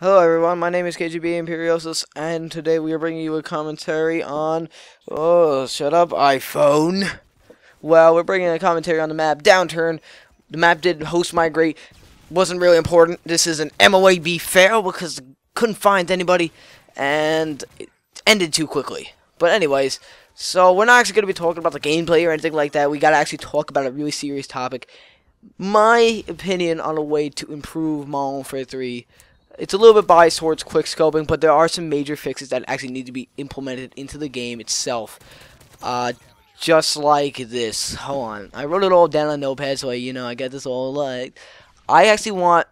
Hello everyone, my name is KGB Imperiosus, and today we are bringing you a commentary on... Oh, shut up, iPhone. Well, we're bringing a commentary on the map Downturn. The map did host migrate, wasn't really important. This is an MOAB fail because couldn't find anybody, and it ended too quickly. But anyways, so we're not actually going to be talking about the gameplay or anything like that. We got to actually talk about a really serious topic. My opinion on a way to improve Modern Warfare 3. It's a little bit biased towards quick scoping, but there are some major fixes that actually need to be implemented into the game itself. Just like this. Hold on. I wrote it all down on Notepad so I get this all like. I actually want,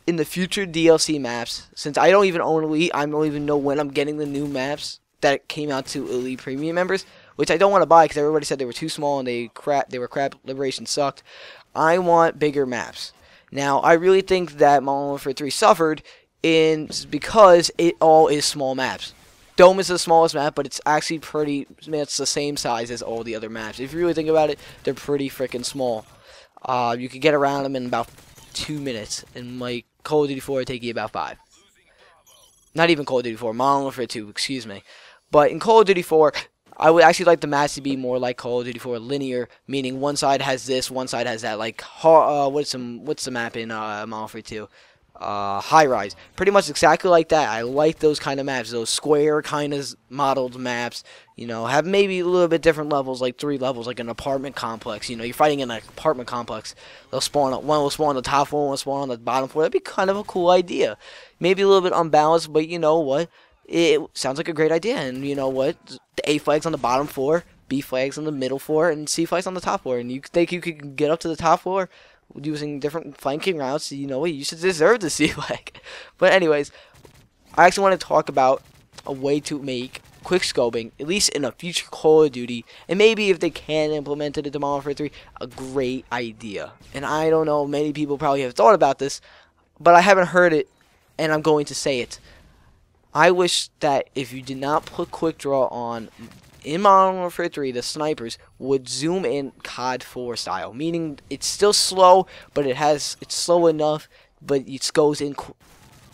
in the future DLC maps, since I don't even own Elite, I don't even know when I'm getting the new maps that came out to Elite Premium members, which I don't want to buy because everybody said they were too small and they were crap. Liberation sucked. I want bigger maps. Now, I really think that Modern Warfare 3 suffered because it all is small maps. Dome is the smallest map, but it's actually it's the same size as all the other maps. If you really think about it, they're pretty freaking small. You could get around them in about 2 minutes, and like Call of Duty 4 would take you about 5. Not even Call of Duty 4, Modern Warfare 2, excuse me. But in Call of Duty 4, I would actually like the maps to be more like Call of Duty 4 linear, meaning one side has this, one side has that. Like, what's the map in Modern Warfare 2? High Rise. Pretty much exactly like that. I like those kind of maps, those square kind of modeled maps. Have maybe a little bit different levels, like 3 levels, like an apartment complex. You're fighting in an apartment complex. They'll spawn, one will spawn on the top floor, one will spawn on the bottom floor. That'd be kind of a cool idea. Maybe a little bit unbalanced, but you know what? It sounds like a great idea. And you know what? The A flag's on the bottom floor, B flag's on the middle floor, and C flag's on the top floor. And you think you could get up to the top floor using different flanking routes? You know what? You should deserve the C flag. But anyways, I actually want to talk about a way to make quick scoping, at least in a future Call of Duty, and maybe if they can implement it into Modern Warfare 3, a great idea. And I don't know, many people probably have thought about this, but I haven't heard it, and I'm going to say it. I wish that if you did not put quick draw on in Modern Warfare 3, the snipers would zoom in COD 4 style, meaning it's still slow, but it's slow enough, but it goes in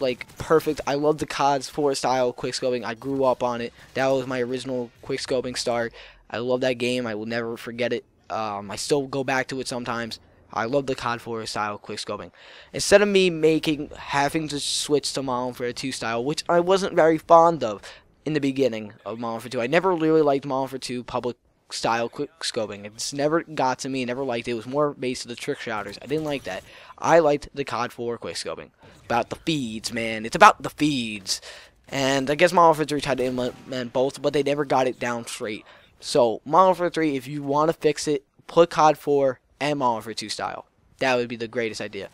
like perfect. I love the COD 4 style quickscoping. I grew up on it. That was my original quickscoping start. I love that game. I will never forget it. I still go back to it sometimes. I love the COD 4 style quickscoping. Instead of me having to switch to Modern Warfare 2 style, which I wasn't very fond of in the beginning of Modern Warfare 2. I never really liked Modern Warfare 2 public style quickscoping. It's never got to me. Never liked it. It was more based on the trick shotters. I didn't like that. I liked the COD 4 quickscoping. About the feeds, man. It's about the feeds. And I guess Modern Warfare 3 tried to implement both, but they never got it down straight. So, Modern Warfare 3, if you want to fix it, put COD 4 and Modern Warfare 2 style. That would be the greatest idea.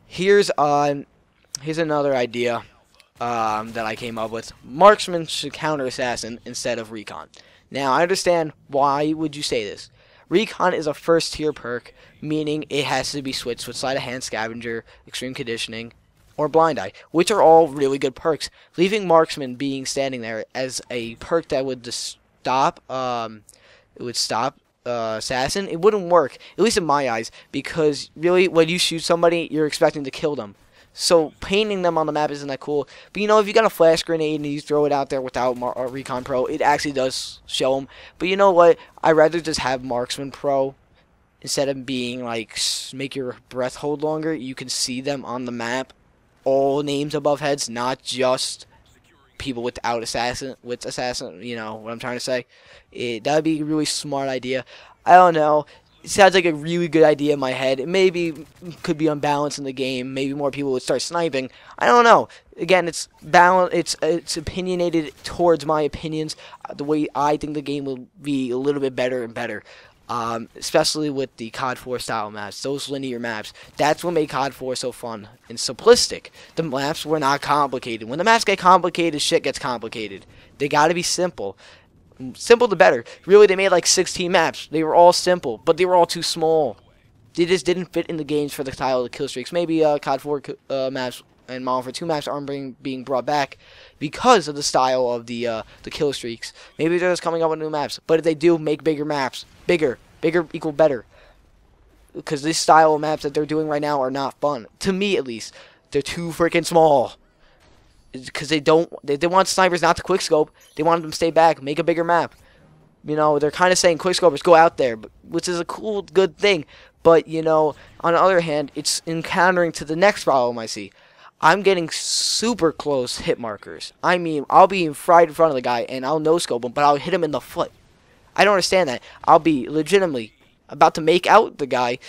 Here's another idea that I came up with. Marksman should counter assassin instead of recon. Now, I understand why would you say this. Recon is a first tier perk, meaning it has to be switched with sleight of hand, scavenger, extreme conditioning, or blind eye, which are all really good perks. Leaving marksman being standing there as a perk that would stop assassin, it wouldn't work, at least in my eyes, because really when you shoot somebody, you're expecting to kill them. So painting them on the map isn't that cool. But if you got a flash grenade and you throw it out there without Recon Pro, it actually does show them. But you know what? I'd rather just have Marksman Pro instead of being like make your breath hold longer. You can see them on the map, all names above heads, not just people without assassin. You know what I'm trying to say? That'd be a really smart idea. I don't know. It sounds like a really good idea in my head. It maybe could be unbalanced in the game. Maybe more people would start sniping. I don't know. Again, it's opinionated towards my opinions. The way I think the game will be a little bit better and better. Especially with the COD 4 style maps, those linear maps. That's what made COD 4 so fun and simplistic. The maps were not complicated. When the maps get complicated, shit gets complicated. They gotta be simple. Simple the better. Really, they made like 16 maps. They were all simple, but they were all too small. They just didn't fit in the games for the style of the kill streaks. Maybe COD 4 maps and Modern Warfare 2 maps aren't being brought back because of the style of the kill streaks. Maybe they're just coming up with new maps. But if they do, make bigger maps. Bigger equal better. Because this style of maps that they're doing right now are not fun. To me, at least. They're too freaking small. because they want snipers not to quickscope. They want them to stay back, make a bigger map. You know, they're kind of saying quickscopers go out there, which is a cool, good thing. But, you know, on the other hand, it's encountering to the next problem I see. I'm getting super close hit markers. I mean, I'll be right in front of the guy, and I'll no-scope him, but I'll hit him in the foot. I don't understand that. I'll be legitimately about to make out the guy,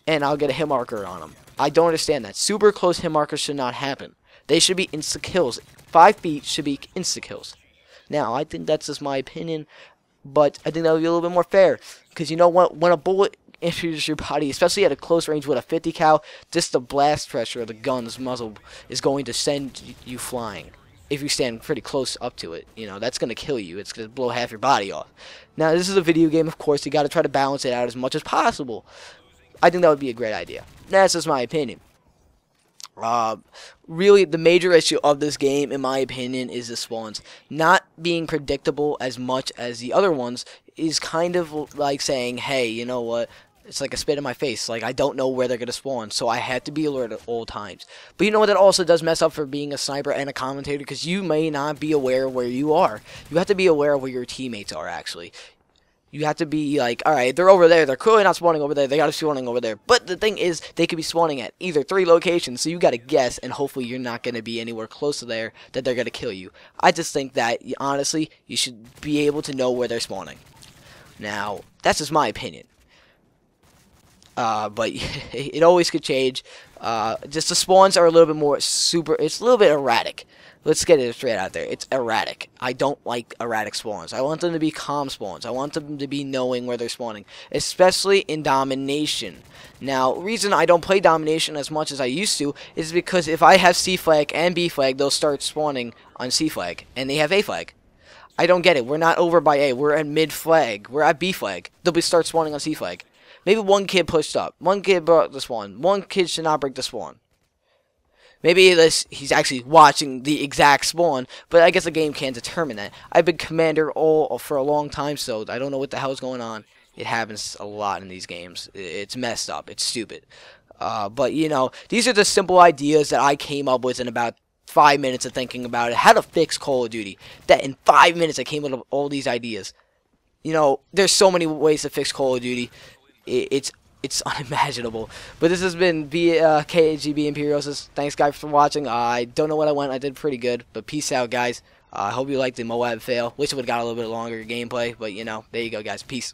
and I'll get a hit marker on him. I don't understand that. Super close hit markers should not happen. They should be insta-kills. 5 feet should be insta-kills. Now, I think that's just my opinion, but I think that would be a little bit more fair. Because you know what? When a bullet enters your body, especially at a close range with a 50 cal, just the blast pressure of the gun's muzzle is going to send you flying. If you stand pretty close up to it, you know, that's going to kill you. It's going to blow half your body off. Now, this is a video game, of course. You got to try to balance it out as much as possible. I think that would be a great idea. That's just my opinion. Really, the major issue of this game, in my opinion, is the spawns. Not being predictable as much as the other ones is kind of like saying, hey, you know what? It's like a spit in my face. Like, I don't know where they're going to spawn, so I have to be alert at all times. But you know what? That also does mess up for being a sniper and a commentator, because you may not be aware of where you are. You have to be aware of where your teammates are, actually. You have to be like, alright, they're over there. They're clearly not spawning over there. They got to be spawning over there. But the thing is, they could be spawning at either 3 locations, so you got to guess, and hopefully you're not going to be anywhere close to there that they're going to kill you. I just think that, honestly, you should be able to know where they're spawning. Now, that's just my opinion. But it always could change. Just the spawns are a little bit more it's a little bit erratic. Let's get it straight out there. It's erratic. I don't like erratic spawns. I want them to be calm spawns. I want them to be knowing where they're spawning, especially in Domination. Now, reason I don't play Domination as much as I used to is because if I have C flag and B flag, they'll start spawning on C flag, and they have A flag. I don't get it. We're not over by A. We're at mid flag. We're at B flag. They'll start spawning on C flag. Maybe one kid pushed up. One kid brought the spawn. One kid should not break the spawn. Maybe he's actually watching the exact spawn, but I guess the game can't determine that. I've been commander for a long time, so I don't know what the hell's going on. It happens a lot in these games. It's messed up. It's stupid. But, you know, these are the simple ideas that I came up with in about 5 minutes of thinking about it. How to fix Call of Duty. That in 5 minutes I came up with all these ideas. You know, there's so many ways to fix Call of Duty. It's unimaginable. But this has been KGB Imperiosis. Thanks, guys, for watching. I don't know what I went. I did pretty good. But peace out, guys. I hope you liked the Moab fail. Wish it would have got a little bit longer gameplay. But, you know, there you go, guys. Peace.